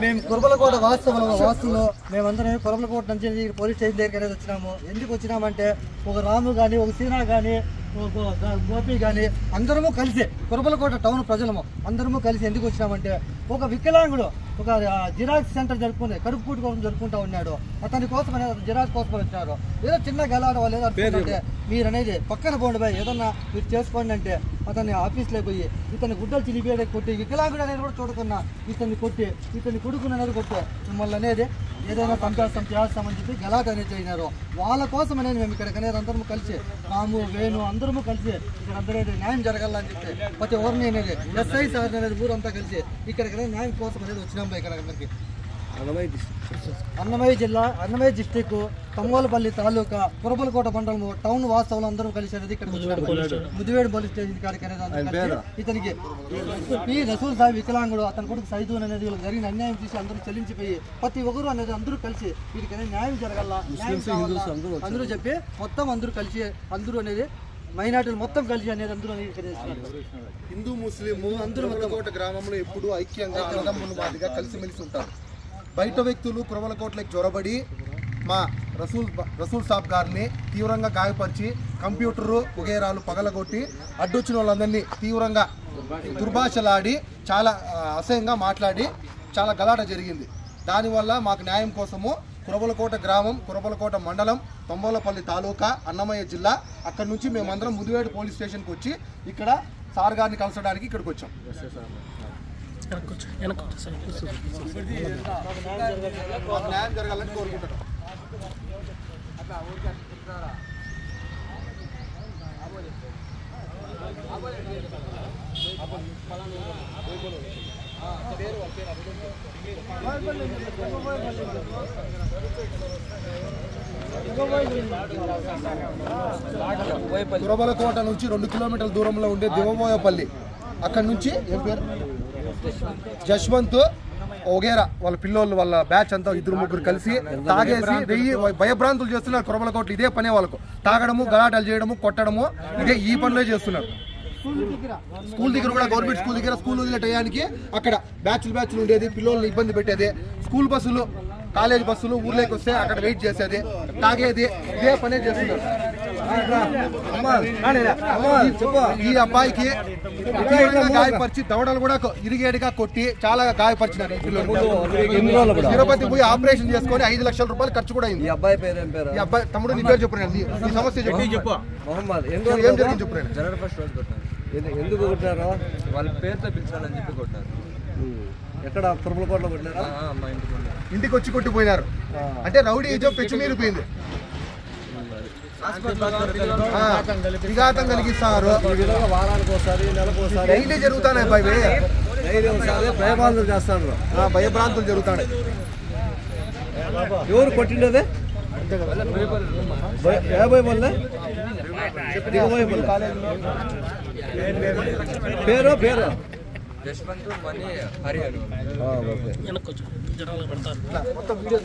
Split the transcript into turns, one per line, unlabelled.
మేము కురబలకోట వాస్తుల్లో మేమందరం కురబలకోట నుంచి పోలీస్ స్టేషన్ దగ్గర అనేది వచ్చినాము. ఎందుకు వచ్చినామంటే ఒక రాము కానీ ఒక సీనా కానీ గోపి కానీ అందరము కలిసి కురబలకోట టౌన్ ప్రజలము అందరము కలిసి ఎందుకు వచ్చినామంటే ఒక వికలాంగుడు ఒక జిరాక్స్ సెంటర్ జరుపుకుని కడుపు పూట కోసం జరుపుకుంటా ఉన్నాడు. అతని కోసం అనేది జిరాక్స్ కోసం వచ్చారు. ఏదో చిన్న గెలాడ వాళ్ళు ఏదో అనుకుంటే మీరు అనేది పక్కన పోండి పోయి ఏదన్నా మీరు చేసుకోండి అంటే అతన్ని ఆఫీస్లో పోయి ఇతని గుడ్డలు చిలిపేడే కొట్టి వికలాంగుడు అనేది కూడా చూడకున్నా ఇతన్ని కొట్టి ఇతని కొడుకుని అనేది కొట్టి మిమ్మల్ని అనేది ఏదైనా సంపాసం చేస్తామని చెప్పి గలాట అనేది అయినారు. వాళ్ళ కోసం అనేది మేము ఇక్కడికి అనేది అందరము కలిసి రాము వేణు అందరము కలిసి ఇక్కడ అందరూ న్యాయం జరగాలని చెప్పి ప్రతి ఒక్కరిని అనేది ఎస్ఐ సార్ అనేది ఊరంతా కలిసి ఇక్కడికి న్యాయం కోసం అనేది వచ్చినాం. ఇక్కడ అందరికీ అన్నమయ్య జిల్లా అన్నమయ్య డిస్టిక్ తంగోలపల్లి తాలూకా కురబలకోట మండలము టౌన్ వాస్తవులు అందరూ కలిసి అనేది ఇక్కడ ముదివేడు పోలీస్ స్టేషన్ కాడికి అనేది ఇతనికి పి రసూల్ సాహెబ్ వికలాంగుడు అతని కొడుకు సైదూన్ అనేది వీళ్ళకి జరిగిన అన్యాయం చూసి అందరూ చెల్లించిపోయి ప్రతి ఒక్కరు అనేది అందరూ కలిసి వీరికి అనేది న్యాయం జరగాల అందరూ చెప్పి మొత్తం అందరూ కలిసి అందరూ అనేది మైనార్టీలు మొత్తం కలిసి అనేది అందరూ
హిందూ ముస్లిం అందరూ కురబలకోట గ్రామంలో ఎప్పుడు ఐక్యంగా అన్నదమ్ములుగా కలిసిమెలిసి ఉంటారు. బయట వ్యక్తులు కురబలకోటలకు చొరబడి మా రసూల్ సాబ్ గారిని తీవ్రంగా గాయపరిచి కంప్యూటరు వగేరాలు పగలగొట్టి అడ్డొచ్చిన వాళ్ళందరినీ తీవ్రంగా దుర్భాషలాడి చాలా అసహ్యంగా మాట్లాడి చాలా గలాట జరిగింది. దానివల్ల మాకు న్యాయం కోసము కురబలకోట గ్రామం కురబలకోట మండలం తొంబోలపల్లి తాలూకా అన్నమయ్య జిల్లా అక్కడి నుంచి మేమందరం ముదివేడు పోలీస్ స్టేషన్కి వచ్చి ఇక్కడ సార్ గారిని కలసడానికి ఇక్కడికి వచ్చాం. న్యాయం జరగాలని కోరుకుంటున్నాం. కురబలకోట నుంచి 2 కిలోమీటర్ల దూరంలో ఉండే దివబోయపల్లి అక్కడి నుంచి ఏం పేరు జశ్వంత్ ఒగేరా వాళ్ళ పిల్లోళ్ళు వాళ్ళ బ్యాచ్ అంతా 2-3 కలిసి తాగేసి భయభ్రాంతులు చేస్తున్నారు. కురబలకోటలు ఇదే పనే వాళ్ళకు తాగడము గలాటాలు చేయడము కొట్టడము ఇదే ఈ పనులే చేస్తున్నారు. స్కూల్ దగ్గర కూడా గవర్నమెంట్ స్కూల్ దగ్గర స్కూల్ వదిలే టయానికి అక్కడ బ్యాచ్లు ఉండేది, పిల్లల్ని ఇబ్బంది పెట్టేది. స్కూల్ బస్సులు కాలేజ్ బస్సులు ఊర్లోకి వస్తే అక్కడ వెయిట్ చేసేది తాగేది ఇదే పనే చేస్తున్నారు. ఈ అబ్బాయికి గాయపరిచి దవడలు కూడా ఇరిగేడిగా కొట్టి చాలా గాయపరిచినారు. తిరుపతి పోయి ఆపరేషన్ చేసుకొని 5 లక్షల రూపాయలు ఖర్చు కూడా అయింది. ఈ అబ్బాయి పేరు ఏం పేరు? ఈ అబ్బాయి తమ్ముడు నీ పేరు చెప్పండి, ఈ సమస్య చెప్పు. మొహమ్మద్ ఏం జరిగింది చెప్పండి. జనవరి 1 రోజు కొట్టారు. ఎందుకు కొట్టారు? వాళ్ళ పేరుతో పిలిచాలని చెప్పి కొట్టారు. ఎక్కడ కురబలకోటలో కొట్టారా? మా ఇంటికి వచ్చి కొట్టిపోయినారు. అంటే రౌడీ ఏజో పెంచి మీరిపోయింది. విఘాతం కలిగిస్తారు. వారానికి ఒకసారి నెలకు ఒకసారి డైలీ జరుగుతాయి. భయభ్రాంతులు చేస్తారు. భయభ్రాంతులు జరుగుతాయి. ఎవరు కొట్టిండేదే? పేరు పేరు జశ్వంత్ మనీ హరిహర్. మొత్తం వీడియో